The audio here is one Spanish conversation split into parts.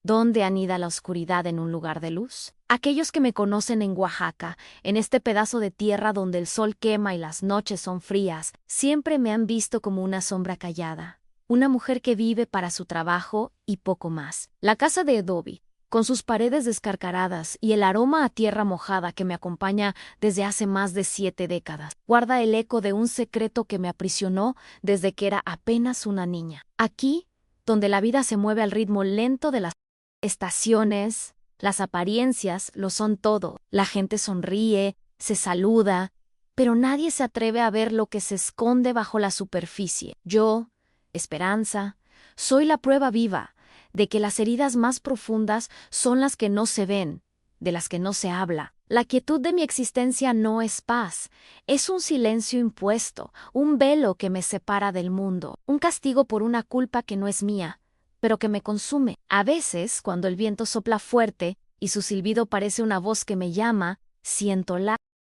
¿Dónde anida la oscuridad en un lugar de luz? Aquellos que me conocen en Oaxaca, en este pedazo de tierra donde el sol quema y las noches son frías, siempre me han visto como una sombra callada, una mujer que vive para su trabajo y poco más. La casa de adobe, con sus paredes descarcaradas y el aroma a tierra mojada que me acompaña desde hace más de 7 décadas, guarda el eco de un secreto que me aprisionó desde que era apenas una niña. Aquí, donde la vida se mueve al ritmo lento de las estaciones, las apariencias lo son todo. La gente sonríe, se saluda, pero nadie se atreve a ver lo que se esconde bajo la superficie. Yo, Esperanza, soy la prueba viva de que las heridas más profundas son las que no se ven, de las que no se habla. La quietud de mi existencia no es paz, es un silencio impuesto, un velo que me separa del mundo, un castigo por una culpa que no es mía, pero que me consume. A veces, cuando el viento sopla fuerte y su silbido parece una voz que me llama, siento la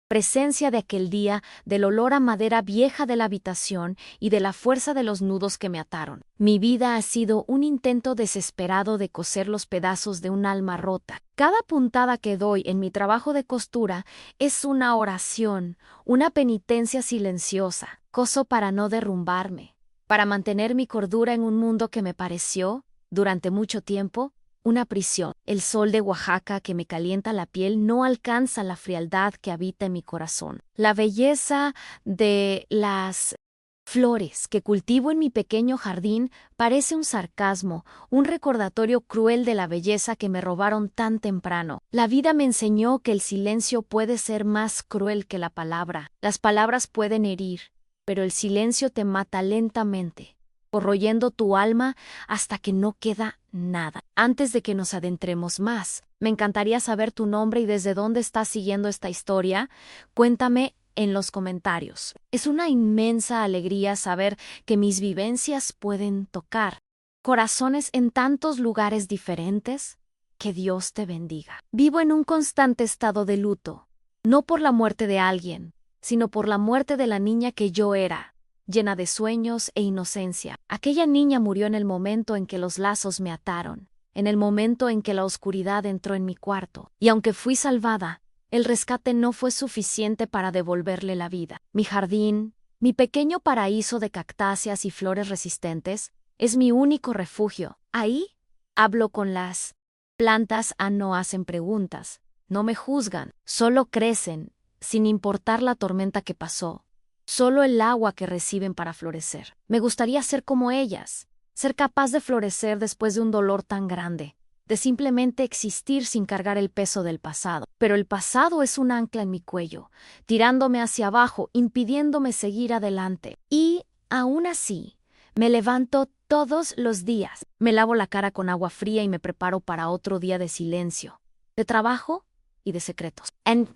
presencia de aquel día, del olor a madera vieja de la habitación y de la fuerza de los nudos que me ataron. Mi vida ha sido un intento desesperado de coser los pedazos de un alma rota. Cada puntada que doy en mi trabajo de costura es una oración, una penitencia silenciosa. Coso para no derrumbarme, para mantener mi cordura en un mundo que me pareció, durante mucho tiempo, una prisión. El sol de Oaxaca que me calienta la piel no alcanza la frialdad que habita en mi corazón. La belleza de las flores que cultivo en mi pequeño jardín parece un sarcasmo, un recordatorio cruel de la belleza que me robaron tan temprano. La vida me enseñó que el silencio puede ser más cruel que la palabra. Las palabras pueden herir, pero el silencio te mata lentamente, corroyendo tu alma hasta que no queda nada. Antes de que nos adentremos más, me encantaría saber tu nombre y desde dónde estás siguiendo esta historia. Cuéntame en los comentarios. Es una inmensa alegría saber que mis vivencias pueden tocar corazones en tantos lugares diferentes. Que Dios te bendiga. Vivo en un constante estado de luto, no por la muerte de alguien, sino por la muerte de la niña que yo era, llena de sueños e inocencia. Aquella niña murió en el momento en que los lazos me ataron, en el momento en que la oscuridad entró en mi cuarto, y aunque fui salvada, el rescate no fue suficiente para devolverle la vida. Mi jardín, mi pequeño paraíso de cactáceas y flores resistentes, es mi único refugio. Ahí hablo con las plantas, no hacen preguntas, no me juzgan, solo crecen, sin importar la tormenta que pasó. Solo el agua que reciben para florecer. Me gustaría ser como ellas, ser capaz de florecer después de un dolor tan grande, de simplemente existir sin cargar el peso del pasado. Pero el pasado es un ancla en mi cuello, tirándome hacia abajo, impidiéndome seguir adelante. Y, aún así, me levanto todos los días. Me lavo la cara con agua fría y me preparo para otro día de silencio, de trabajo y de secretos. En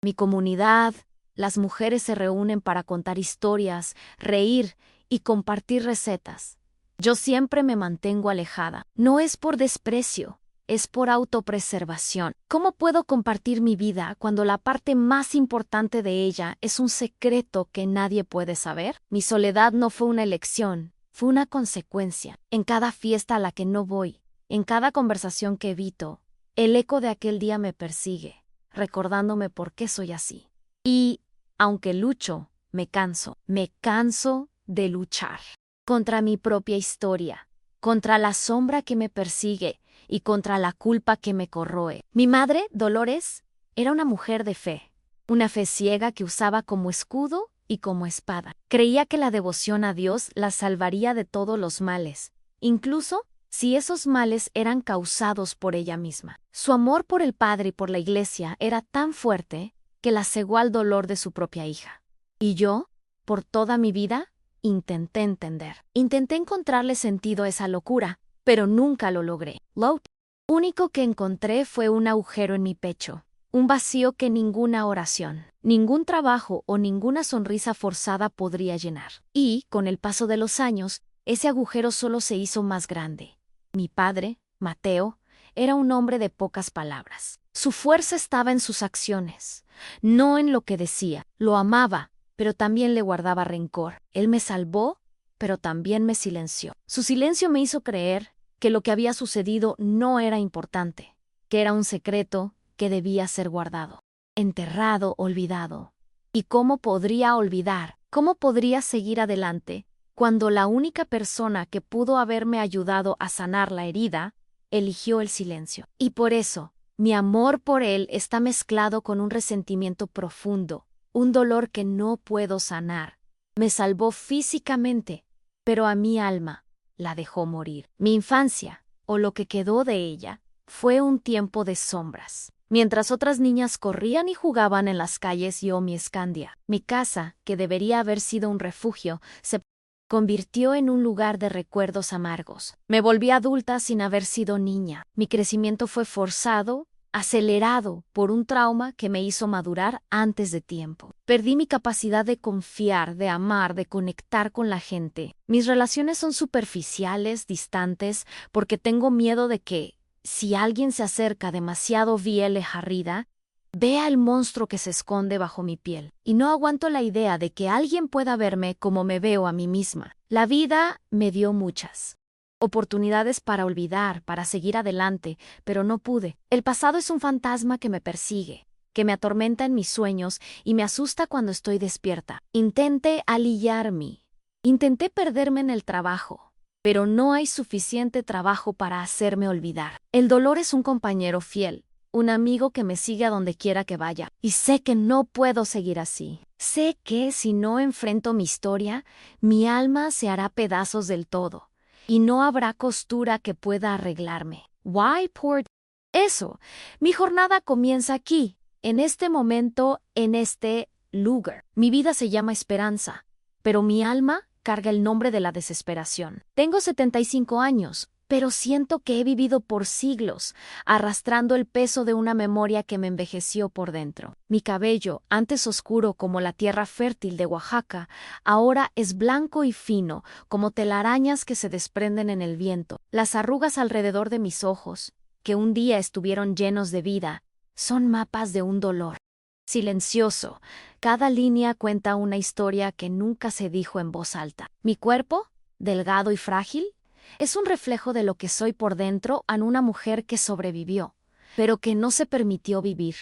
mi comunidad, las mujeres se reúnen para contar historias, reír y compartir recetas. Yo siempre me mantengo alejada. No es por desprecio, es por autopreservación. ¿Cómo puedo compartir mi vida cuando la parte más importante de ella es un secreto que nadie puede saber? Mi soledad no fue una elección, fue una consecuencia. En cada fiesta a la que no voy, en cada conversación que evito, el eco de aquel día me persigue, recordándome por qué soy así. Y, aunque lucho, me canso de luchar contra mi propia historia, contra la sombra que me persigue y contra la culpa que me corroe. Mi madre, Dolores, era una mujer de fe, una fe ciega que usaba como escudo y como espada. Creía que la devoción a Dios la salvaría de todos los males, incluso si esos males eran causados por ella misma. Su amor por el Padre y por la Iglesia era tan fuerte que la cegó al dolor de su propia hija. Y yo, por toda mi vida, intenté entender. Intenté encontrarle sentido a esa locura, pero nunca lo logré. Lo único que encontré fue un agujero en mi pecho, un vacío que ninguna oración, ningún trabajo o ninguna sonrisa forzada podría llenar. Y, con el paso de los años, ese agujero solo se hizo más grande. Mi padre, Mateo, era un hombre de pocas palabras. Su fuerza estaba en sus acciones, no en lo que decía. Lo amaba, pero también le guardaba rencor. Él me salvó, pero también me silenció. Su silencio me hizo creer que lo que había sucedido no era importante, que era un secreto que debía ser guardado, enterrado, olvidado. ¿Y cómo podría olvidar? ¿Cómo podría seguir adelante cuando la única persona que pudo haberme ayudado a sanar la herida eligió el silencio? Y por eso, mi amor por él está mezclado con un resentimiento profundo, un dolor que no puedo sanar. Me salvó físicamente, pero a mi alma la dejó morir. Mi infancia, o lo que quedó de ella, fue un tiempo de sombras. Mientras otras niñas corrían y jugaban en las calles Yomi Escandia, mi casa, que debería haber sido un refugio, se convirtió en un lugar de recuerdos amargos. Me volví adulta sin haber sido niña. Mi crecimiento fue forzado, acelerado por un trauma que me hizo madurar antes de tiempo. Perdí mi capacidad de confiar, de amar, de conectar con la gente. Mis relaciones son superficiales, distantes, porque tengo miedo de que, si alguien se acerca demasiado Harrida, vea el monstruo que se esconde bajo mi piel. Y no aguanto la idea de que alguien pueda verme como me veo a mí misma. La vida me dio muchas oportunidades para olvidar, para seguir adelante, pero no pude. El pasado es un fantasma que me persigue, que me atormenta en mis sueños y me asusta cuando estoy despierta. Intenté alillarme, intenté perderme en el trabajo, pero no hay suficiente trabajo para hacerme olvidar. El dolor es un compañero fiel, un amigo que me sigue a donde quiera que vaya, y sé que no puedo seguir así. Sé que si no enfrento mi historia, mi alma se hará pedazos del todo, y no habrá costura que pueda arreglarme. Why poor? Eso, mi jornada comienza aquí, en este momento, en este lugar. Mi vida se llama esperanza, pero mi alma carga el nombre de la desesperación. Tengo 75 años, pero siento que he vivido por siglos, arrastrando el peso de una memoria que me envejeció por dentro. Mi cabello, antes oscuro como la tierra fértil de Oaxaca, ahora es blanco y fino, como telarañas que se desprenden en el viento. Las arrugas alrededor de mis ojos, que un día estuvieron llenos de vida, son mapas de un dolor silencioso. Cada línea cuenta una historia que nunca se dijo en voz alta. Mi cuerpo, delgado y frágil, es un reflejo de lo que soy por dentro en una mujer que sobrevivió, pero que no se permitió vivir.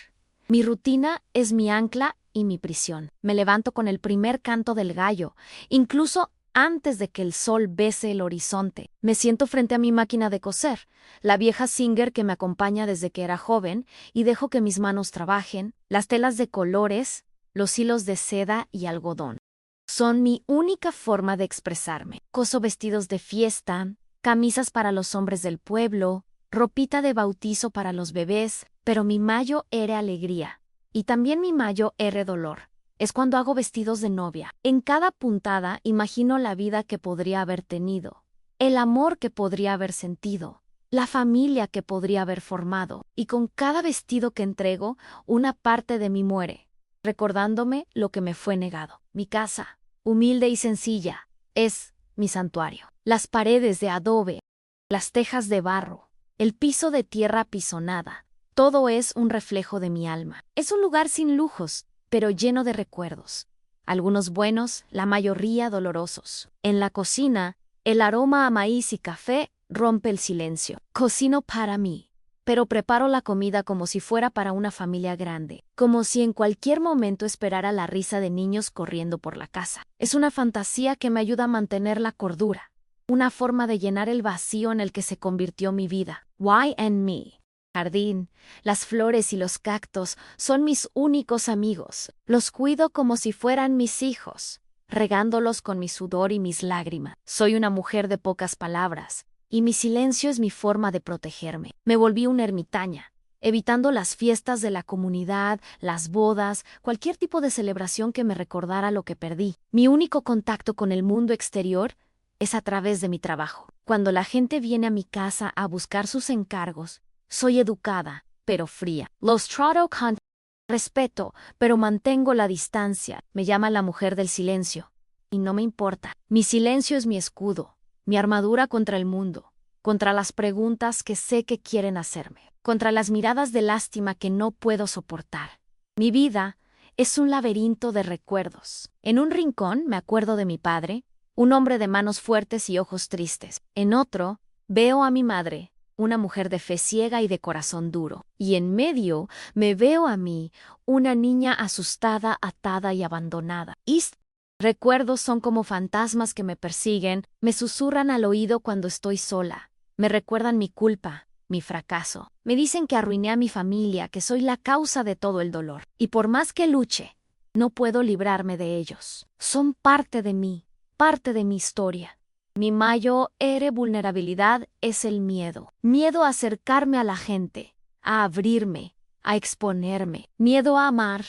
Mi rutina es mi ancla y mi prisión. Me levanto con el primer canto del gallo, incluso antes de que el sol bese el horizonte. Me siento frente a mi máquina de coser, la vieja Singer que me acompaña desde que era joven, y dejo que mis manos trabajen, las telas de colores, los hilos de seda y algodón. Son mi única forma de expresarme. Coso vestidos de fiesta, camisas para los hombres del pueblo, ropita de bautizo para los bebés, pero mi mayo era alegría. Y también mi mayo era dolor. Es cuando hago vestidos de novia. En cada puntada imagino la vida que podría haber tenido, el amor que podría haber sentido, la familia que podría haber formado. Y con cada vestido que entrego, una parte de mí muere, recordándome lo que me fue negado. Mi casa, humilde y sencilla, es mi santuario. Las paredes de adobe, las tejas de barro, el piso de tierra apisonada, todo es un reflejo de mi alma. Es un lugar sin lujos, pero lleno de recuerdos. Algunos buenos, la mayoría dolorosos. En la cocina, el aroma a maíz y café rompe el silencio. Cocino para mí, pero preparo la comida como si fuera para una familia grande, como si en cualquier momento esperara la risa de niños corriendo por la casa. Es una fantasía que me ayuda a mantener la cordura, una forma de llenar el vacío en el que se convirtió mi vida. Why and me? Jardín, las flores y los cactos son mis únicos amigos. Los cuido como si fueran mis hijos, regándolos con mi sudor y mis lágrimas. Soy una mujer de pocas palabras, y mi silencio es mi forma de protegerme. Me volví una ermitaña, evitando las fiestas de la comunidad, las bodas, cualquier tipo de celebración que me recordara lo que perdí. Mi único contacto con el mundo exterior es a través de mi trabajo. Cuando la gente viene a mi casa a buscar sus encargos, soy educada, pero fría. Los trato con respeto, pero mantengo la distancia. Me llama la mujer del silencio, y no me importa. Mi silencio es mi escudo, mi armadura contra el mundo, contra las preguntas que sé que quieren hacerme, contra las miradas de lástima que no puedo soportar. Mi vida es un laberinto de recuerdos. En un rincón me acuerdo de mi padre, un hombre de manos fuertes y ojos tristes. En otro, Veo a mi madre, una mujer de fe ciega y de corazón duro, y en medio me veo a mí, una niña asustada, atada y abandonada. Recuerdos son como fantasmas que me persiguen, me susurran al oído cuando estoy sola, me recuerdan mi culpa, mi fracaso, me dicen que arruiné a mi familia, que soy la causa de todo el dolor, y por más que luche, no puedo librarme de ellos. Son parte de mí, parte de mi historia. Mi mayor vulnerabilidad es el miedo. Miedo a acercarme a la gente, a abrirme, a exponerme. Miedo a amar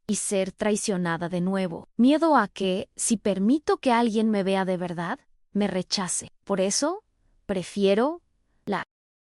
y ser traicionada de nuevo. Miedo a que, si permito que alguien me vea de verdad, me rechace. Por eso, prefiero la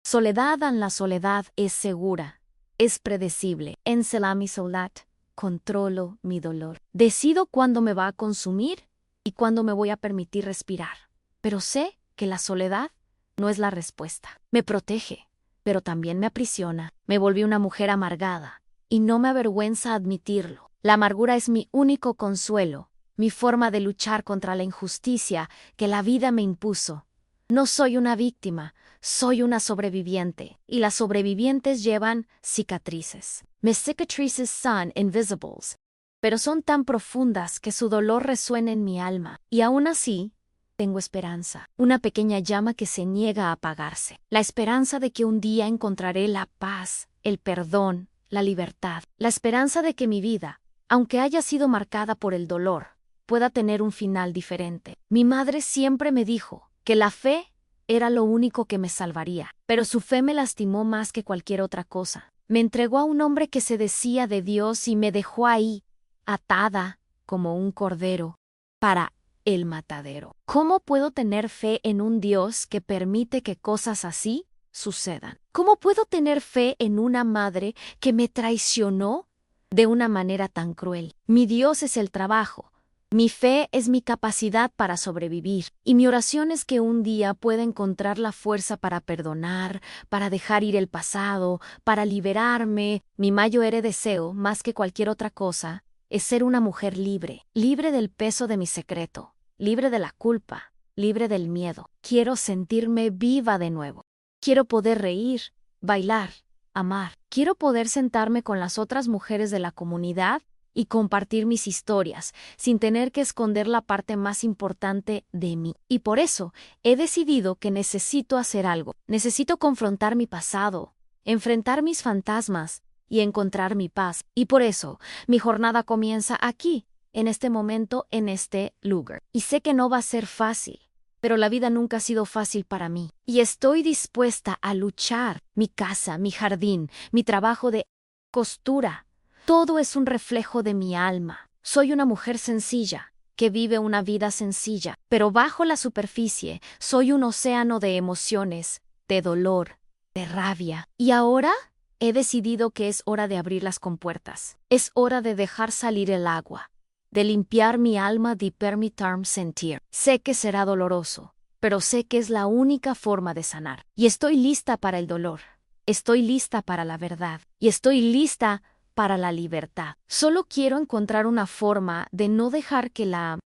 soledad. En la soledad es segura, es predecible. En mi soledad, controlo mi dolor. Decido cuándo me va a consumir y cuándo me voy a permitir respirar. Pero sé que la soledad no es la respuesta. Me protege, pero también me aprisiona. Me volví una mujer amargada, y no me avergüenza admitirlo. La amargura es mi único consuelo, mi forma de luchar contra la injusticia que la vida me impuso. No soy una víctima, soy una sobreviviente, y las sobrevivientes llevan cicatrices. Mis cicatrices son invisibles, pero son tan profundas que su dolor resuena en mi alma, y aún así, tengo esperanza, una pequeña llama que se niega a apagarse, la esperanza de que un día encontraré la paz, el perdón, la libertad, la esperanza de que mi vida, aunque haya sido marcada por el dolor, pueda tener un final diferente. Mi madre siempre me dijo que la fe era lo único que me salvaría, pero su fe me lastimó más que cualquier otra cosa. Me entregó a un hombre que se decía de Dios y me dejó ahí, atada como un cordero, para el matadero. ¿Cómo puedo tener fe en un Dios que permite que cosas así sucedan? ¿Cómo puedo tener fe en una madre que me traicionó de una manera tan cruel? Mi Dios es el trabajo. Mi fe es mi capacidad para sobrevivir, y mi oración es que un día pueda encontrar la fuerza para perdonar, para dejar ir el pasado, para liberarme. Mi mayor deseo, más que cualquier otra cosa, es ser una mujer libre, libre del peso de mi secreto, libre de la culpa, libre del miedo. Quiero sentirme viva de nuevo. Quiero poder reír, bailar, amar. Quiero poder sentarme con las otras mujeres de la comunidad y compartir mis historias, sin tener que esconder la parte más importante de mí. Y por eso he decidido que necesito hacer algo. Necesito confrontar mi pasado, enfrentar mis fantasmas y encontrar mi paz. Y por eso mi jornada comienza aquí, en este momento, en este lugar. Y sé que no va a ser fácil, pero la vida nunca ha sido fácil para mí. Y estoy dispuesta a luchar. Mi casa, mi jardín, mi trabajo de costura, todo es un reflejo de mi alma. Soy una mujer sencilla, que vive una vida sencilla, pero bajo la superficie soy un océano de emociones, de dolor, de rabia. Y ahora he decidido que es hora de abrir las compuertas. Es hora de dejar salir el agua, de limpiar mi alma, de permitirme sentir. Sé que será doloroso, pero sé que es la única forma de sanar. Y estoy lista para el dolor. Estoy lista para la verdad. Y estoy lista para la libertad. Solo quiero encontrar una forma de no dejar que la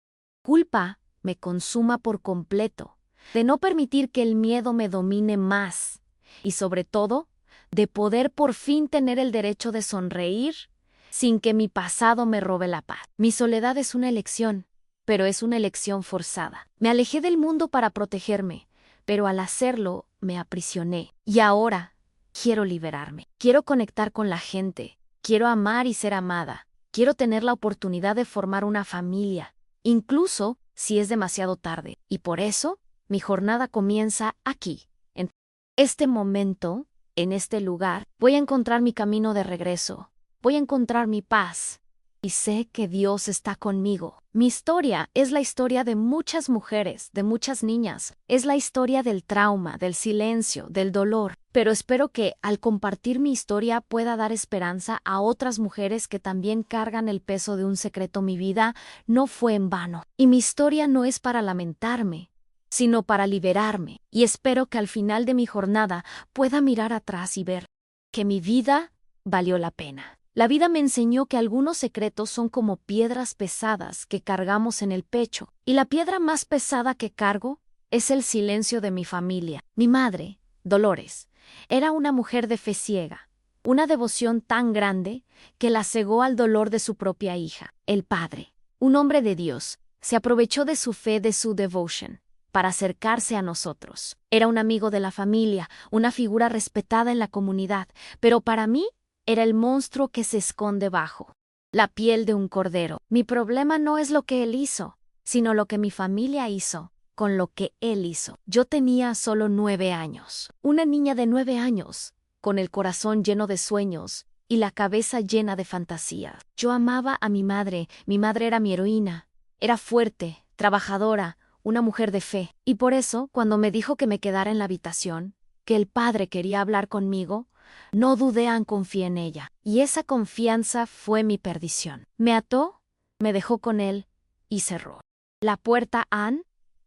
culpa me consuma por completo, de no permitir que el miedo me domine más y, sobre todo, de poder por fin tener el derecho de sonreír sin que mi pasado me robe la paz. Mi soledad es una elección, pero es una elección forzada. Me alejé del mundo para protegerme, pero al hacerlo me aprisioné. Y ahora quiero liberarme. Quiero conectar con la gente. Quiero amar y ser amada. Quiero tener la oportunidad de formar una familia, incluso si es demasiado tarde. Y por eso, mi jornada comienza aquí. En este momento, en este lugar, voy a encontrar mi camino de regreso. Voy a encontrar mi paz. Y sé que Dios está conmigo. Mi historia es la historia de muchas mujeres, de muchas niñas. Es la historia del trauma, del silencio, del dolor. Pero espero que, al compartir mi historia, pueda dar esperanza a otras mujeres que también cargan el peso de un secreto. Mi vida no fue en vano. Y mi historia no es para lamentarme, sino para liberarme. Y espero que al final de mi jornada pueda mirar atrás y ver que mi vida valió la pena. La vida me enseñó que algunos secretos son como piedras pesadas que cargamos en el pecho, y la piedra más pesada que cargo es el silencio de mi familia. Mi madre, Dolores, era una mujer de fe ciega, una devoción tan grande que la cegó al dolor de su propia hija. El padre, un hombre de Dios, se aprovechó de su fe, de su devotion, para acercarse a nosotros. Era un amigo de la familia, una figura respetada en la comunidad, pero para mí era el monstruo que se esconde bajo la piel de un cordero. Mi problema no es lo que él hizo, sino lo que mi familia hizo con lo que él hizo. Yo tenía solo 9 años, una niña de 9 años, con el corazón lleno de sueños y la cabeza llena de fantasías. Yo amaba a mi madre era mi heroína, era fuerte, trabajadora, una mujer de fe, y por eso, cuando me dijo que me quedara en la habitación, que el padre quería hablar conmigo, no dudé en confiar en ella, y esa confianza fue mi perdición. Me ató, me dejó con él y cerró la puerta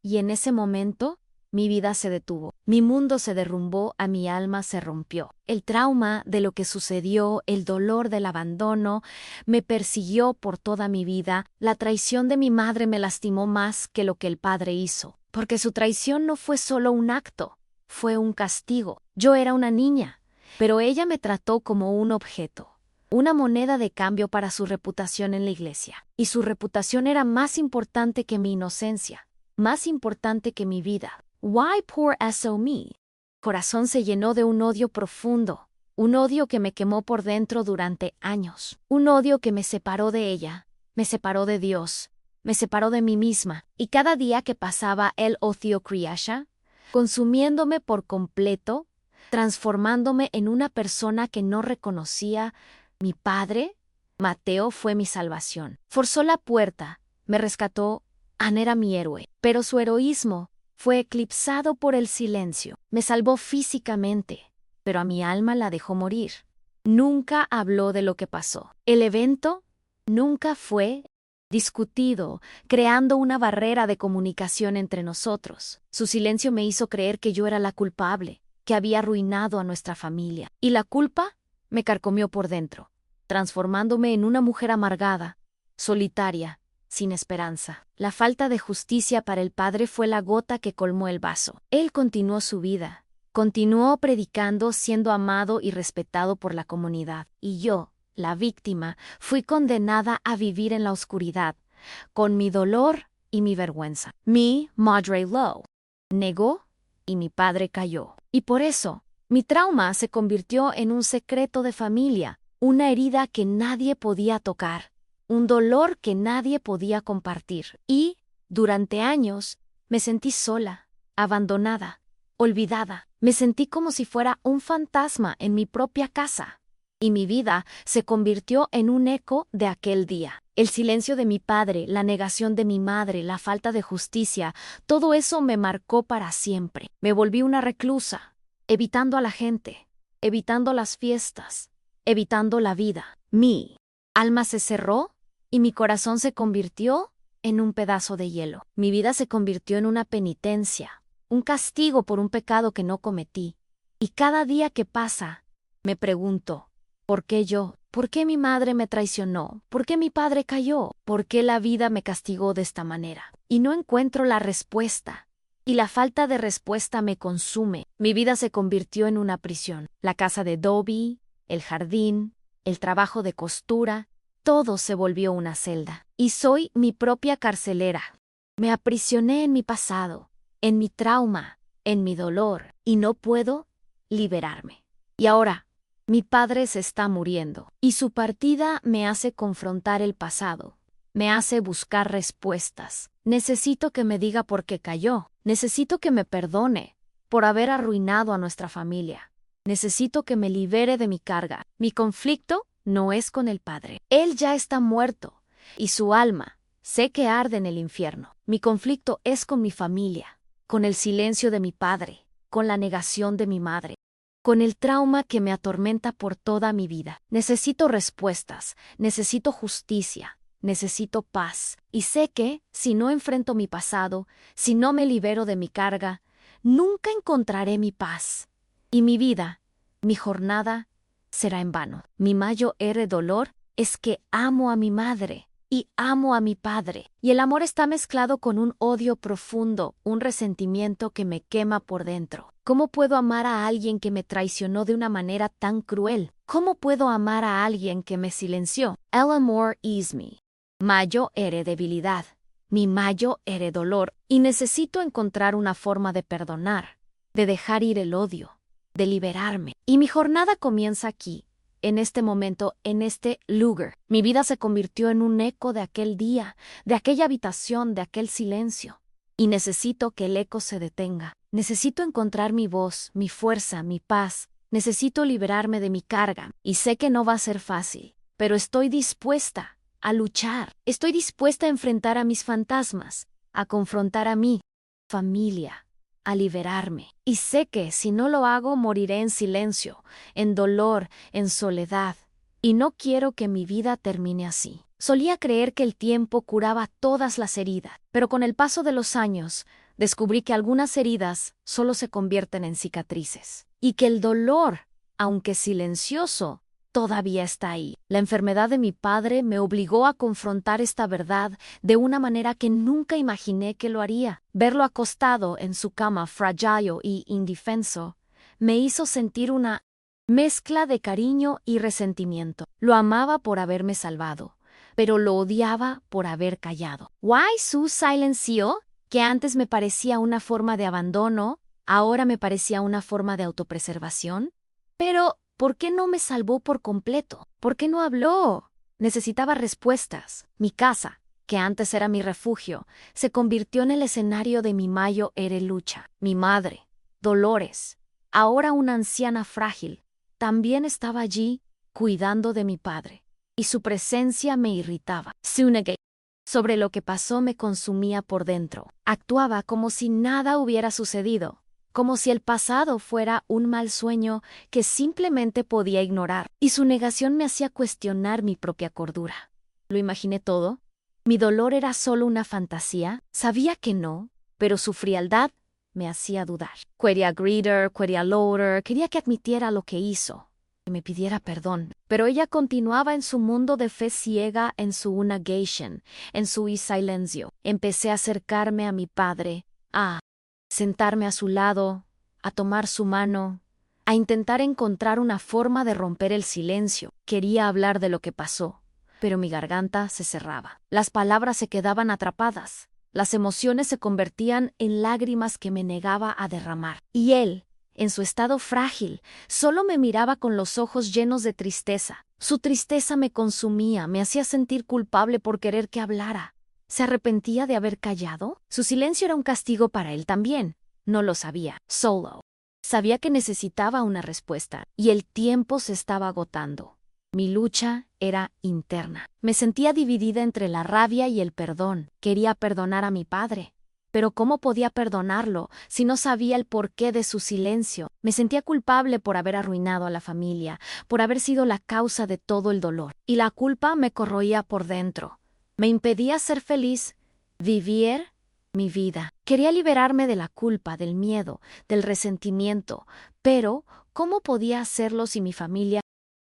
y en ese momento mi vida se detuvo. Mi mundo se derrumbó, a mi alma se rompió. El trauma de lo que sucedió, el dolor del abandono, me persiguió por toda mi vida. La traición de mi madre me lastimó más que lo que el padre hizo, porque su traición no fue solo un acto, fue un castigo. Yo era una niña, pero ella me trató como un objeto, una moneda de cambio para su reputación en la iglesia. Y su reputación era más importante que mi inocencia, más importante que mi vida. Why poor so me? Corazón se llenó de un odio profundo, un odio que me quemó por dentro durante años, un odio que me separó de ella, me separó de Dios, me separó de mí misma, y cada día que pasaba el ocio criyasha, consumiéndome por completo, transformándome en una persona que no reconocía. Mi padre, Mateo, fue mi salvación. Forzó la puerta, me rescató. Ann era mi héroe, pero su heroísmo fue eclipsado por el silencio. Me salvó físicamente, pero a mi alma la dejó morir. Nunca habló de lo que pasó. El evento nunca fue discutido, creando una barrera de comunicación entre nosotros. Su silencio me hizo creer que yo era la culpable, que había arruinado a nuestra familia. Y la culpa me carcomió por dentro, transformándome en una mujer amargada, solitaria, sin esperanza. La falta de justicia para el padre fue la gota que colmó el vaso. Él continuó su vida, continuó predicando, siendo amado y respetado por la comunidad. Y yo, la víctima, fui condenada a vivir en la oscuridad, con mi dolor y mi vergüenza. Mi madre lo negó y mi padre cayó. Y por eso, mi trauma se convirtió en un secreto de familia, una herida que nadie podía tocar, un dolor que nadie podía compartir. Y, durante años, me sentí sola, abandonada, olvidada. Me sentí como si fuera un fantasma en mi propia casa. Y mi vida se convirtió en un eco de aquel día. El silencio de mi padre, la negación de mi madre, la falta de justicia, todo eso me marcó para siempre. Me volví una reclusa, evitando a la gente, evitando las fiestas, evitando la vida. Mi alma se cerró y mi corazón se convirtió en un pedazo de hielo. Mi vida se convirtió en una penitencia, un castigo por un pecado que no cometí. Y cada día que pasa, me pregunto, ¿por qué yo? ¿Por qué mi madre me traicionó? ¿Por qué mi padre cayó? ¿Por qué la vida me castigó de esta manera? Y no encuentro la respuesta. Y la falta de respuesta me consume. Mi vida se convirtió en una prisión. La casa de Dobby, el jardín, el trabajo de costura, todo se volvió una celda. Y soy mi propia carcelera. Me aprisioné en mi pasado, en mi trauma, en mi dolor, y no puedo liberarme. Y ahora, mi padre se está muriendo, y su partida me hace confrontar el pasado, me hace buscar respuestas. Necesito que me diga por qué cayó, necesito que me perdone por haber arruinado a nuestra familia. Necesito que me libere de mi carga. Mi conflicto no es con el padre. Él ya está muerto, y su alma sé que arde en el infierno. Mi conflicto es con mi familia, con el silencio de mi padre, con la negación de mi madre, con el trauma que me atormenta por toda mi vida. Necesito respuestas, necesito justicia, necesito paz. Y sé que, si no enfrento mi pasado, si no me libero de mi carga, nunca encontraré mi paz. Y mi vida, mi jornada, será en vano. Mi mayor dolor es que amo a mi madre, y amo a mi padre. Y el amor está mezclado con un odio profundo, un resentimiento que me quema por dentro. ¿Cómo puedo amar a alguien que me traicionó de una manera tan cruel? ¿Cómo puedo amar a alguien que me silenció? El amor is me. Mayo ere debilidad. Mi mayo ere dolor. Y necesito encontrar una forma de perdonar, de dejar ir el odio, de liberarme. Y mi jornada comienza aquí, en este momento, en este lugar. Mi vida se convirtió en un eco de aquel día, de aquella habitación, de aquel silencio. Y necesito que el eco se detenga. Necesito encontrar mi voz, mi fuerza, mi paz. Necesito liberarme de mi carga. Y sé que no va a ser fácil, pero estoy dispuesta a luchar. Estoy dispuesta a enfrentar a mis fantasmas, a confrontar a mi familia, a liberarme. Y sé que si no lo hago moriré en silencio, en dolor, en soledad. Y no quiero que mi vida termine así. Solía creer que el tiempo curaba todas las heridas, pero con el paso de los años descubrí que algunas heridas solo se convierten en cicatrices. Y que el dolor, aunque silencioso, todavía está ahí. La enfermedad de mi padre me obligó a confrontar esta verdad de una manera que nunca imaginé que lo haría. Verlo acostado en su cama frágil y indefenso me hizo sentir una mezcla de cariño y resentimiento. Lo amaba por haberme salvado, pero lo odiaba por haber callado. Why su silencio, que antes me parecía una forma de abandono, ahora me parecía una forma de autopreservación. Pero ¿por qué no me salvó por completo? ¿Por qué no habló? Necesitaba respuestas. Mi casa, que antes era mi refugio, se convirtió en el escenario de mi mayo ere lucha. Mi madre, Dolores, ahora una anciana frágil, también estaba allí cuidando de mi padre, y su presencia me irritaba. Sunagate. Sobre lo que pasó me consumía por dentro. Actuaba como si nada hubiera sucedido, como si el pasado fuera un mal sueño que simplemente podía ignorar, y su negación me hacía cuestionar mi propia cordura. ¿Lo imaginé todo? ¿Mi dolor era solo una fantasía? Sabía que no, pero su frialdad me hacía dudar. Quería gritar, quería louder, quería que admitiera lo que hizo, que me pidiera perdón. Pero ella continuaba en su mundo de fe ciega, en su negation, en su silencio. Empecé a acercarme a mi padre, a sentarme a su lado, a tomar su mano, a intentar encontrar una forma de romper el silencio. Quería hablar de lo que pasó, pero mi garganta se cerraba. Las palabras se quedaban atrapadas. Las emociones se convertían en lágrimas que me negaba a derramar. Y él, en su estado frágil, solo me miraba con los ojos llenos de tristeza. Su tristeza me consumía, me hacía sentir culpable por querer que hablara. ¿Se arrepentía de haber callado? Su silencio era un castigo para él también. No lo sabía. Solo. Sabía que necesitaba una respuesta, y el tiempo se estaba agotando. Mi lucha era interna. Me sentía dividida entre la rabia y el perdón. Quería perdonar a mi padre, pero ¿cómo podía perdonarlo si no sabía el porqué de su silencio? Me sentía culpable por haber arruinado a la familia, por haber sido la causa de todo el dolor. Y la culpa me corroía por dentro. Me impedía ser feliz, vivir mi vida. Quería liberarme de la culpa, del miedo, del resentimiento, pero ¿cómo podía hacerlo si mi familia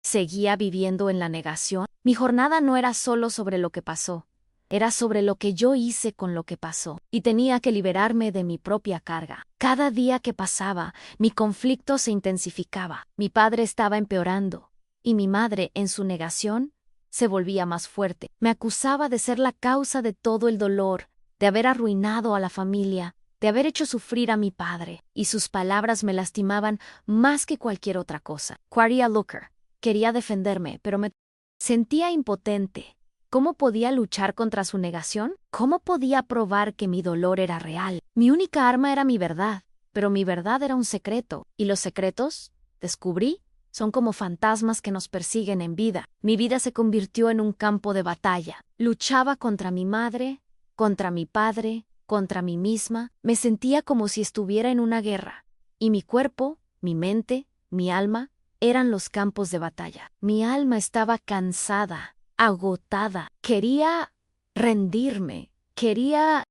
seguía viviendo en la negación? Mi jornada no era solo sobre lo que pasó, era sobre lo que yo hice con lo que pasó, y tenía que liberarme de mi propia carga. Cada día que pasaba, mi conflicto se intensificaba. Mi padre estaba empeorando, y mi madre, en su negación, se volvía más fuerte. Me acusaba de ser la causa de todo el dolor, de haber arruinado a la familia, de haber hecho sufrir a mi padre, y sus palabras me lastimaban más que cualquier otra cosa. Quería Looker. Quería defenderme, pero me sentía impotente. ¿Cómo podía luchar contra su negación? ¿Cómo podía probar que mi dolor era real? Mi única arma era mi verdad, pero mi verdad era un secreto. ¿Y los secretos? Descubrí, son como fantasmas que nos persiguen en vida. Mi vida se convirtió en un campo de batalla. Luchaba contra mi madre, contra mi padre, contra mí misma. Me sentía como si estuviera en una guerra. Y mi cuerpo, mi mente, mi alma, eran los campos de batalla. Mi alma estaba cansada, agotada. Quería rendirme. Quería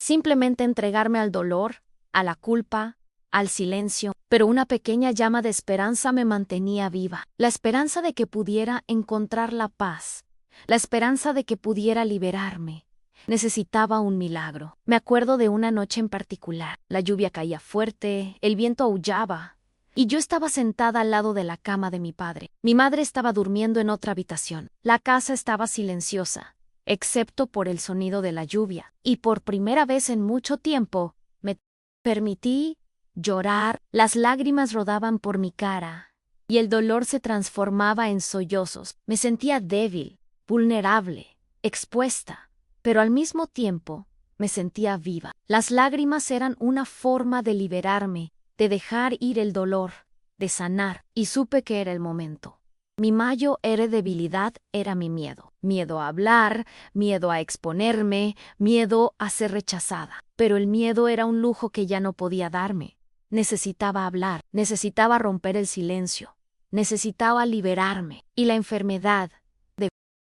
simplemente entregarme al dolor, a la culpa, al silencio, pero una pequeña llama de esperanza me mantenía viva. La esperanza de que pudiera encontrar la paz, la esperanza de que pudiera liberarme. Necesitaba un milagro. Me acuerdo de una noche en particular. La lluvia caía fuerte, el viento aullaba, y yo estaba sentada al lado de la cama de mi padre. Mi madre estaba durmiendo en otra habitación. La casa estaba silenciosa, excepto por el sonido de la lluvia, y por primera vez en mucho tiempo, me permití llorar. Las lágrimas rodaban por mi cara, y el dolor se transformaba en sollozos. Me sentía débil, vulnerable, expuesta, pero al mismo tiempo me sentía viva. Las lágrimas eran una forma de liberarme, de dejar ir el dolor, de sanar, y supe que era el momento. Mi mayor debilidad era mi miedo. Miedo a hablar, miedo a exponerme, miedo a ser rechazada. Pero el miedo era un lujo que ya no podía darme. Necesitaba hablar, necesitaba romper el silencio, necesitaba liberarme. Y la enfermedad de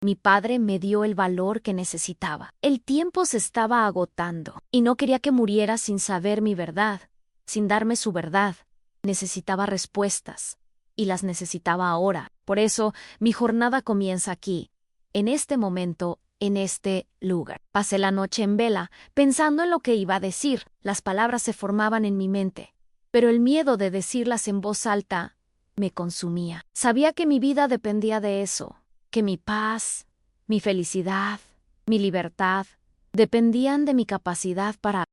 mi padre me dio el valor que necesitaba. El tiempo se estaba agotando, y no quería que muriera sin saber mi verdad, sin darme su verdad. Necesitaba respuestas, y las necesitaba ahora. Por eso, mi jornada comienza aquí, en este momento, en este lugar. Pasé la noche en vela, pensando en lo que iba a decir. Las palabras se formaban en mi mente, pero el miedo de decirlas en voz alta me consumía. Sabía que mi vida dependía de eso, que mi paz, mi felicidad, mi libertad, dependían de mi capacidad para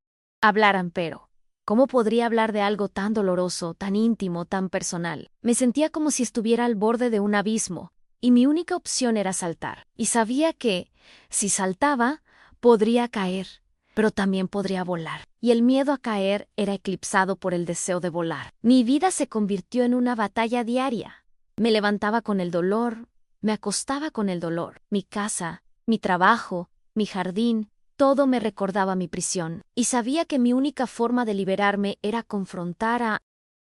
hablar, pero ¿cómo podría hablar de algo tan doloroso, tan íntimo, tan personal? Me sentía como si estuviera al borde de un abismo, y mi única opción era saltar. Y sabía que, si saltaba, podría caer, pero también podría volar. Y el miedo a caer era eclipsado por el deseo de volar. Mi vida se convirtió en una batalla diaria. Me levantaba con el dolor, me acostaba con el dolor. Mi casa, mi trabajo, mi jardín, todo me recordaba mi prisión, y sabía que mi única forma de liberarme era confrontar a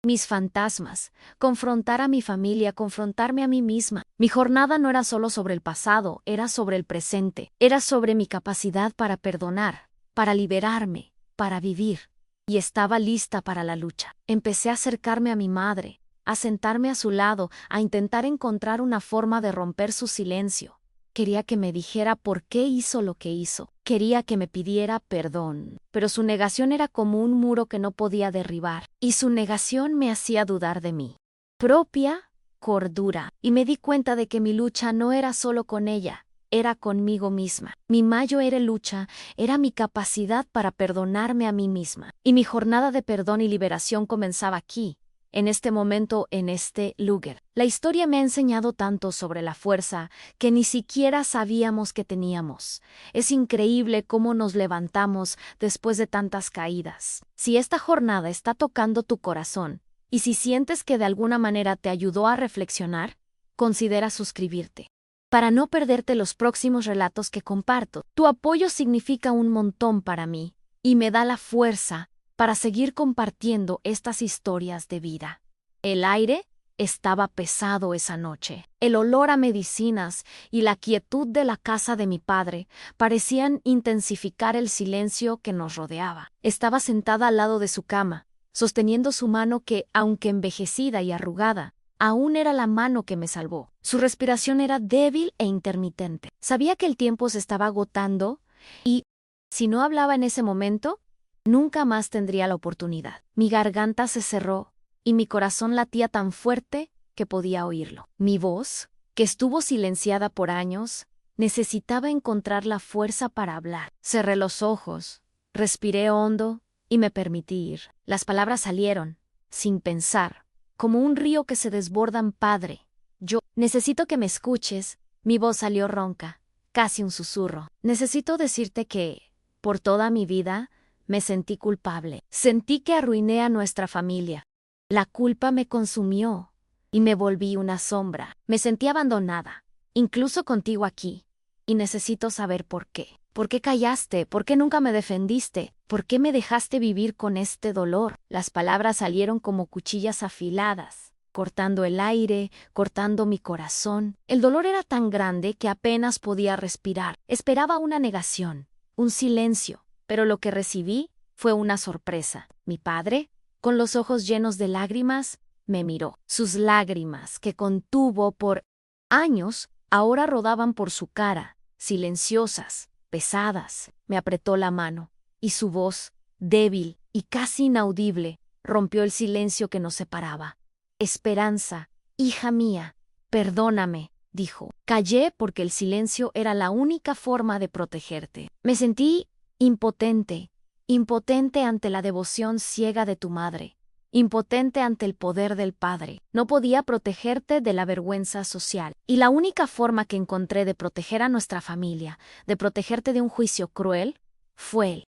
mis fantasmas, confrontar a mi familia, confrontarme a mí misma. Mi jornada no era solo sobre el pasado, era sobre el presente, era sobre mi capacidad para perdonar, para liberarme, para vivir. Y estaba lista para la lucha. Empecé a acercarme a mi madre, a sentarme a su lado, a intentar encontrar una forma de romper su silencio. Quería que me dijera por qué hizo lo que hizo. Quería que me pidiera perdón. Pero su negación era como un muro que no podía derribar. Y su negación me hacía dudar de mí propia cordura. Y me di cuenta de que mi lucha no era solo con ella, era conmigo misma. Mi mayor lucha era mi capacidad para perdonarme a mí misma. Y mi jornada de perdón y liberación comenzaba aquí, en este momento, en este lugar. La historia me ha enseñado tanto sobre la fuerza que ni siquiera sabíamos que teníamos. Es increíble cómo nos levantamos después de tantas caídas. Si esta jornada está tocando tu corazón, y si sientes que de alguna manera te ayudó a reflexionar, considera suscribirte para no perderte los próximos relatos que comparto. Tu apoyo significa un montón para mí, y me da la fuerza para seguir compartiendo estas historias de vida. El aire estaba pesado esa noche. El olor a medicinas y la quietud de la casa de mi padre parecían intensificar el silencio que nos rodeaba. Estaba sentada al lado de su cama, sosteniendo su mano que, aunque envejecida y arrugada, aún era la mano que me salvó. Su respiración era débil e intermitente. Sabía que el tiempo se estaba agotando y, si no hablaba en ese momento, nunca más tendría la oportunidad. Mi garganta se cerró y mi corazón latía tan fuerte que podía oírlo. Mi voz, que estuvo silenciada por años, necesitaba encontrar la fuerza para hablar. Cerré los ojos, respiré hondo y me permití ir. Las palabras salieron, sin pensar, como un río que se desbordan. Padre, yo necesito que me escuches. Mi voz salió ronca, casi un susurro. Necesito decirte que, por toda mi vida, me sentí culpable. Sentí que arruiné a nuestra familia. La culpa me consumió y me volví una sombra. Me sentí abandonada, incluso contigo aquí. Y necesito saber por qué. ¿Por qué callaste? ¿Por qué nunca me defendiste? ¿Por qué me dejaste vivir con este dolor? Las palabras salieron como cuchillas afiladas, cortando el aire, cortando mi corazón. El dolor era tan grande que apenas podía respirar. Esperaba una negación, un silencio. Pero lo que recibí fue una sorpresa. Mi padre, con los ojos llenos de lágrimas, me miró. Sus lágrimas, que contuvo por años, ahora rodaban por su cara, silenciosas, pesadas. Me apretó la mano, y su voz, débil y casi inaudible, rompió el silencio que nos separaba. Esperanza, hija mía, perdóname, dijo. Callé porque el silencio era la única forma de protegerte. Me sentí impotente, impotente ante la devoción ciega de tu madre, impotente ante el poder del padre. No podía protegerte de la vergüenza social. Y la única forma que encontré de proteger a nuestra familia, de protegerte de un juicio cruel, fue él.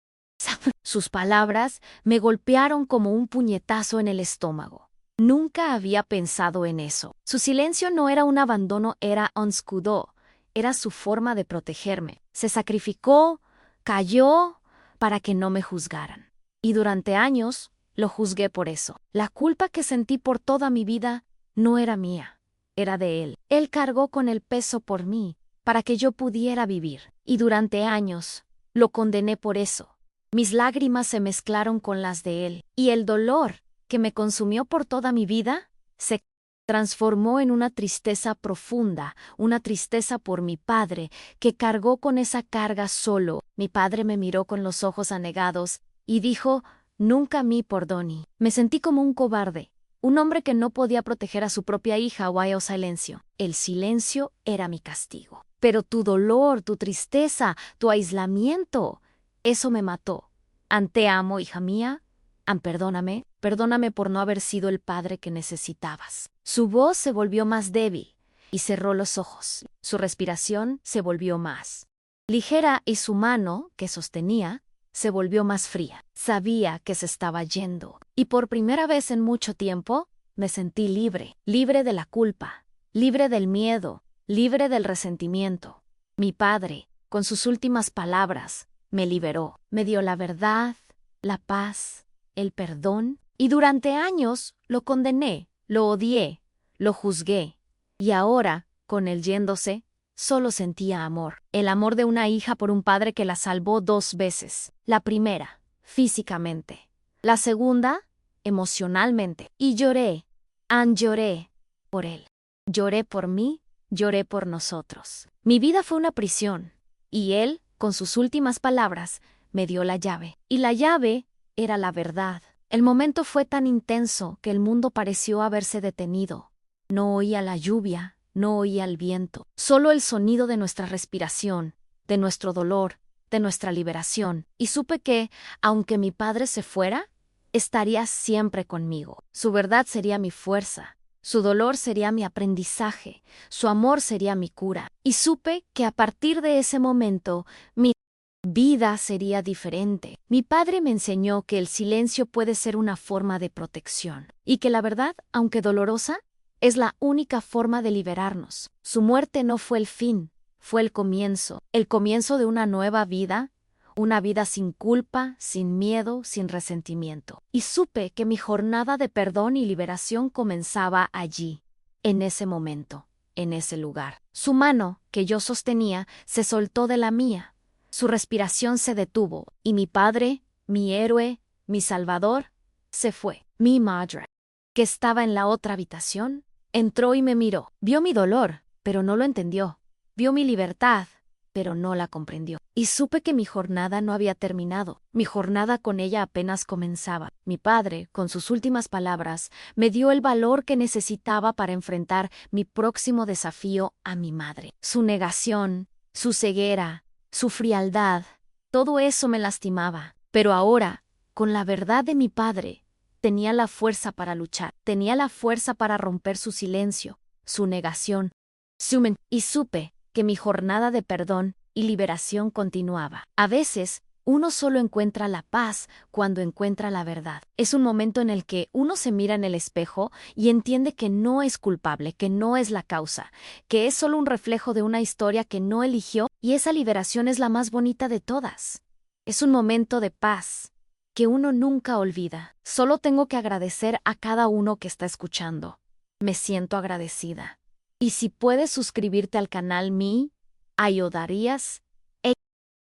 Sus palabras me golpearon como un puñetazo en el estómago. Nunca había pensado en eso. Su silencio no era un abandono, era un escudo. Era su forma de protegerme. Se sacrificó, cayó, para que no me juzgaran. Y durante años lo juzgué por eso. La culpa que sentí por toda mi vida no era mía, era de él. Él cargó con el peso por mí, para que yo pudiera vivir. Y durante años lo condené por eso. Mis lágrimas se mezclaron con las de él, y el dolor que me consumió por toda mi vida se transformó en una tristeza profunda, una tristeza por mi padre, que cargó con esa carga solo. Mi padre me miró con los ojos anegados y dijo: «Nunca mi perdoni». Me sentí como un cobarde, un hombre que no podía proteger a su propia hija. Guayo silencio. El silencio era mi castigo. Pero tu dolor, tu tristeza, tu aislamiento, eso me mató. Te amo, hija mía. Perdóname, perdóname por no haber sido el padre que necesitabas. Su voz se volvió más débil y cerró los ojos. Su respiración se volvió más ligera y su mano, que sostenía, se volvió más fría. Sabía que se estaba yendo. Y por primera vez en mucho tiempo me sentí libre, libre de la culpa, libre del miedo, libre del resentimiento. Mi padre, con sus últimas palabras, me liberó. Me dio la verdad, la paz, el perdón, y durante años lo condené, lo odié, lo juzgué. Y ahora, con él yéndose, solo sentía amor. El amor de una hija por un padre que la salvó 2 veces. La primera, físicamente. La segunda, emocionalmente. Y lloré, lloré por él. Lloré por mí, lloré por nosotros. Mi vida fue una prisión, y él, con sus últimas palabras, me dio la llave. Y la llave era la verdad. El momento fue tan intenso que el mundo pareció haberse detenido. No oía la lluvia, no oía el viento, solo el sonido de nuestra respiración, de nuestro dolor, de nuestra liberación. Y supe que, aunque mi padre se fuera, estaría siempre conmigo. Su verdad sería mi fuerza, su dolor sería mi aprendizaje, su amor sería mi cura. Y supe que a partir de ese momento, mi vida sería diferente. Mi padre me enseñó que el silencio puede ser una forma de protección, y que la verdad, aunque dolorosa, es la única forma de liberarnos. Su muerte no fue el fin, fue el comienzo de una nueva vida, una vida sin culpa, sin miedo, sin resentimiento. Y supe que mi jornada de perdón y liberación comenzaba allí, en ese momento, en ese lugar. Su mano, que yo sostenía, se soltó de la mía. Su respiración se detuvo, y mi padre, mi héroe, mi salvador, se fue. Mi madre, que estaba en la otra habitación, entró y me miró. Vio mi dolor, pero no lo entendió. Vio mi libertad, pero no la comprendió. Y supe que mi jornada no había terminado. Mi jornada con ella apenas comenzaba. Mi padre, con sus últimas palabras, me dio el valor que necesitaba para enfrentar mi próximo desafío a mi madre. Su negación, su ceguera, su frialdad, todo eso me lastimaba. Pero ahora, con la verdad de mi padre, tenía la fuerza para luchar. Tenía la fuerza para romper su silencio, su negación, y supe que mi jornada de perdón y liberación continuaba. A veces, uno solo encuentra la paz cuando encuentra la verdad. Es un momento en el que uno se mira en el espejo y entiende que no es culpable, que no es la causa, que es solo un reflejo de una historia que no eligió, y esa liberación es la más bonita de todas. Es un momento de paz que uno nunca olvida. Solo tengo que agradecer a cada uno que está escuchando. Me siento agradecida. Y si puedes suscribirte al canal, me ayudarías a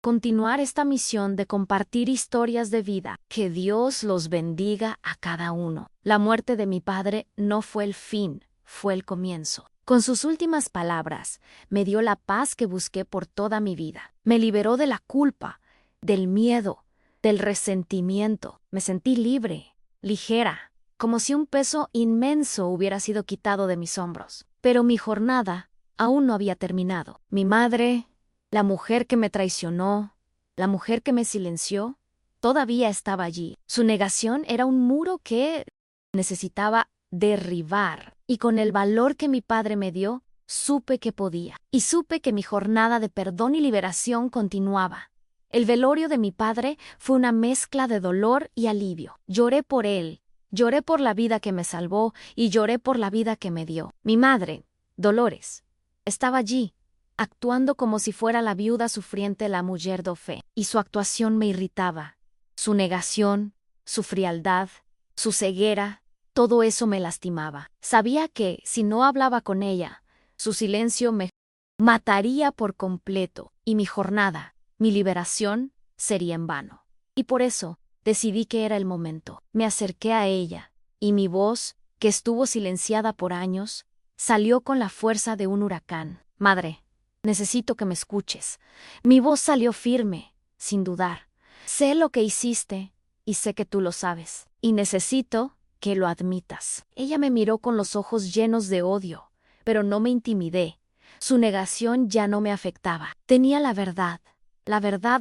continuar esta misión de compartir historias de vida. Que Dios los bendiga a cada uno. La muerte de mi padre no fue el fin, fue el comienzo. Con sus últimas palabras, me dio la paz que busqué por toda mi vida. Me liberó de la culpa, del miedo, del resentimiento. Me sentí libre, ligera, como si un peso inmenso hubiera sido quitado de mis hombros. Pero mi jornada aún no había terminado. Mi madre, la mujer que me traicionó, la mujer que me silenció, todavía estaba allí. Su negación era un muro que necesitaba derribar. Y con el valor que mi padre me dio, supe que podía. Y supe que mi jornada de perdón y liberación continuaba. El velorio de mi padre fue una mezcla de dolor y alivio. Lloré por él, lloré por la vida que me salvó y lloré por la vida que me dio. Mi madre, Dolores, estaba allí, actuando como si fuera la viuda sufriente la mujer de fe. Y su actuación me irritaba. Su negación, su frialdad, su ceguera, todo eso me lastimaba. Sabía que, si no hablaba con ella, su silencio me mataría por completo y mi jornada, mi liberación, sería en vano. Y por eso decidí que era el momento. Me acerqué a ella y mi voz, que estuvo silenciada por años, salió con la fuerza de un huracán. Madre, necesito que me escuches. Mi voz salió firme, sin dudar. Sé lo que hiciste y sé que tú lo sabes. Y necesito que lo admitas. Ella me miró con los ojos llenos de odio, pero no me intimidé. Su negación ya no me afectaba. Tenía la verdad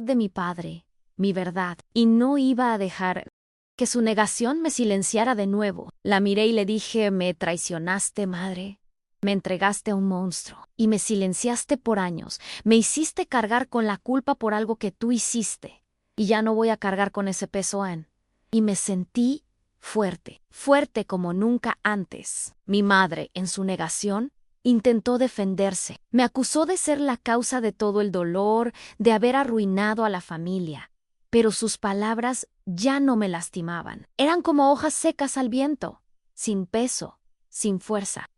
de mi padre, mi verdad, y no iba a dejar que su negación me silenciara de nuevo. La miré y le dije, me traicionaste, madre. Me entregaste a un monstruo y me silenciaste por años. Me hiciste cargar con la culpa por algo que tú hiciste. Y ya no voy a cargar con ese peso, Ann. Y me sentí fuerte, fuerte como nunca antes. Mi madre, en su negación, intentó defenderse. Me acusó de ser la causa de todo el dolor, de haber arruinado a la familia. Pero sus palabras ya no me lastimaban. Eran como hojas secas al viento, sin peso, sin fuerza.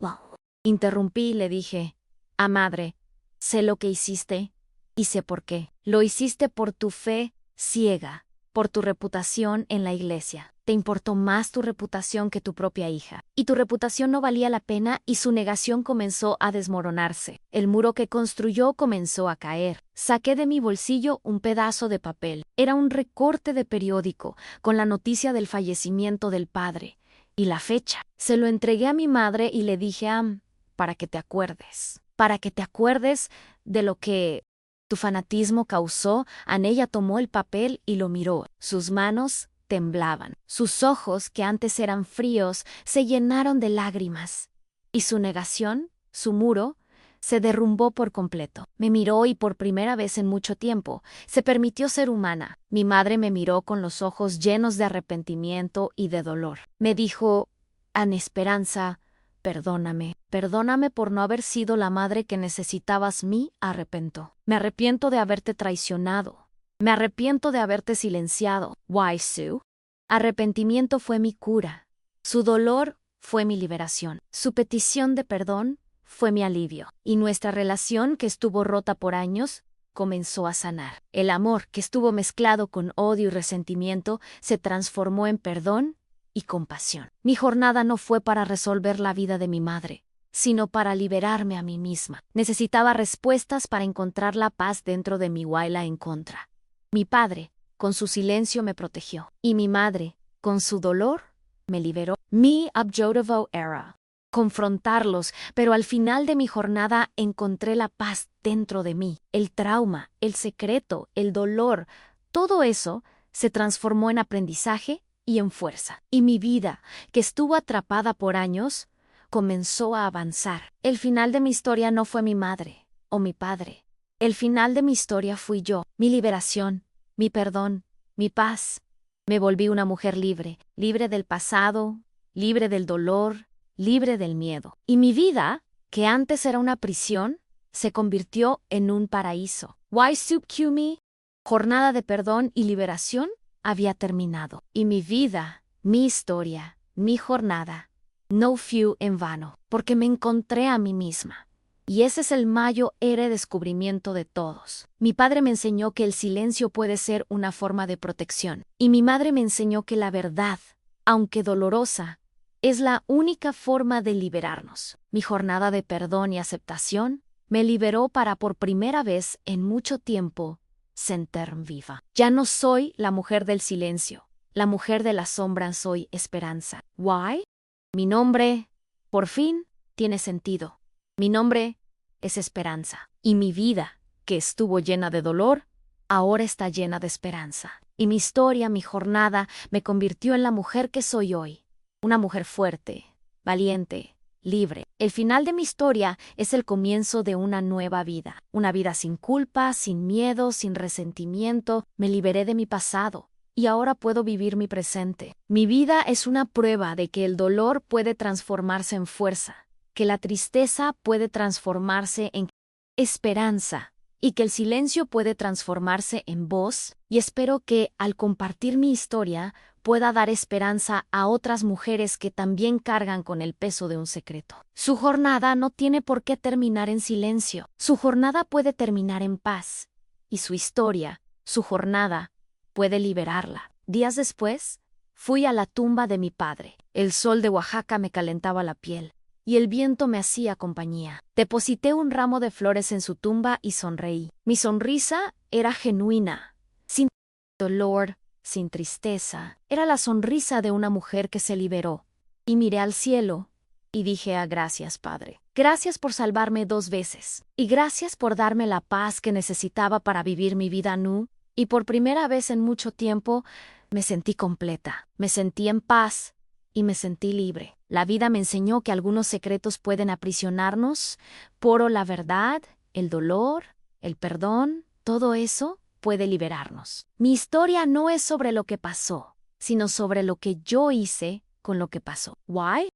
Interrumpí y le dije, madre, sé lo que hiciste y sé por qué. Lo hiciste por tu fe ciega, por tu reputación en la iglesia. Te importó más tu reputación que tu propia hija. Y tu reputación no valía la pena y su negación comenzó a desmoronarse. El muro que construyó comenzó a caer. Saqué de mi bolsillo un pedazo de papel. Era un recorte de periódico con la noticia del fallecimiento del padre y la fecha. Se lo entregué a mi madre y le dije, para que te acuerdes. Para que te acuerdes de lo que tu fanatismo causó. Ella tomó el papel y lo miró. Sus manos temblaban. Sus ojos, que antes eran fríos, se llenaron de lágrimas. Y su negación, su muro, se derrumbó por completo. Me miró y por primera vez en mucho tiempo se permitió ser humana. Mi madre me miró con los ojos llenos de arrepentimiento y de dolor. Me dijo, Ana Esperanza, perdóname. Perdóname por no haber sido la madre que necesitabas. Me arrepiento de haberte traicionado. Me arrepiento de haberte silenciado. Why, Sue? Arrepentimiento fue mi cura. Su dolor fue mi liberación. Su petición de perdón fue mi alivio. Y nuestra relación, que estuvo rota por años, comenzó a sanar. El amor, que estuvo mezclado con odio y resentimiento, se transformó en perdón y compasión. Mi jornada no fue para resolver la vida de mi madre, sino para liberarme a mí misma. Necesitaba respuestas para encontrar la paz dentro de mi Waila en contra. Mi padre, con su silencio, me protegió. Y mi madre, con su dolor, me liberó. Mi objetivo era confrontarlos, pero al final de mi jornada encontré la paz dentro de mí. El trauma, el secreto, el dolor, todo eso se transformó en aprendizaje y en fuerza. Y mi vida, que estuvo atrapada por años, comenzó a avanzar. El final de mi historia no fue mi madre o mi padre. El final de mi historia fui yo, mi liberación, mi perdón, mi paz. Me volví una mujer libre, libre del pasado, libre del dolor, libre del miedo. Y mi vida, que antes era una prisión, se convirtió en un paraíso. Why Soup Me? Jornada de perdón y liberación había terminado. Y mi vida, mi historia, mi jornada, no fue en vano, porque me encontré a mí misma. Y ese es el mayor descubrimiento de todos. Mi padre me enseñó que el silencio puede ser una forma de protección. Y mi madre me enseñó que la verdad, aunque dolorosa, Es la única forma de liberarnos. Mi jornada de perdón y aceptación me liberó para por primera vez en mucho tiempo sentirme viva. Ya no soy la mujer del silencio, la mujer de la sombra, soy esperanza. ¿Why? Mi nombre, por fin, tiene sentido. Mi nombre es esperanza. Y mi vida, que estuvo llena de dolor, ahora está llena de esperanza. Y mi historia, mi jornada, me convirtió en la mujer que soy hoy. Una mujer fuerte, valiente, libre. El final de mi historia es el comienzo de una nueva vida. Una vida sin culpa, sin miedo, sin resentimiento. Me liberé de mi pasado y ahora puedo vivir mi presente. Mi vida es una prueba de que el dolor puede transformarse en fuerza, que la tristeza puede transformarse en esperanza y que el silencio puede transformarse en voz, y espero que, al compartir mi historia, pueda dar esperanza a otras mujeres que también cargan con el peso de un secreto. Su jornada no tiene por qué terminar en silencio. Su jornada puede terminar en paz. Y su historia, su jornada, puede liberarla. Días después, fui a la tumba de mi padre. El sol de Oaxaca me calentaba la piel y el viento me hacía compañía. Deposité un ramo de flores en su tumba y sonreí. Mi sonrisa era genuina, sin dolor, sin tristeza. Era la sonrisa de una mujer que se liberó. Y miré al cielo y dije: gracias, Padre. Gracias por salvarme 2 veces. Y gracias por darme la paz que necesitaba para vivir mi vida nu. Y por primera vez en mucho tiempo me sentí completa. Me sentí en paz y me sentí libre. La vida me enseñó que algunos secretos pueden aprisionarnos, pero la verdad, el dolor, el perdón, todo eso puede liberarnos. Mi historia no es sobre lo que pasó, sino sobre lo que yo hice con lo que pasó. ¿Why?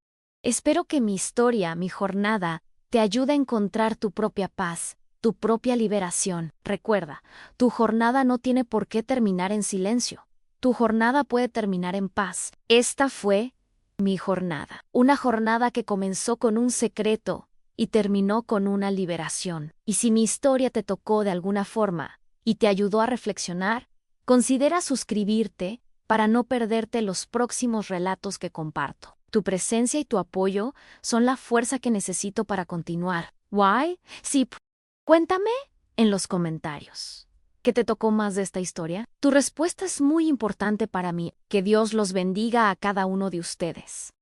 Espero que mi historia, mi jornada, te ayude a encontrar tu propia paz, tu propia liberación. Recuerda, tu jornada no tiene por qué terminar en silencio. Tu jornada puede terminar en paz. Esta fue mi jornada. Una jornada que comenzó con un secreto y terminó con una liberación. Y si mi historia te tocó de alguna forma y te ayudó a reflexionar, considera suscribirte para no perderte los próximos relatos que comparto. Tu presencia y tu apoyo son la fuerza que necesito para continuar. ¿Why? Sí, cuéntame en los comentarios. ¿Qué te tocó más de esta historia? Tu respuesta es muy importante para mí. Que Dios los bendiga a cada uno de ustedes.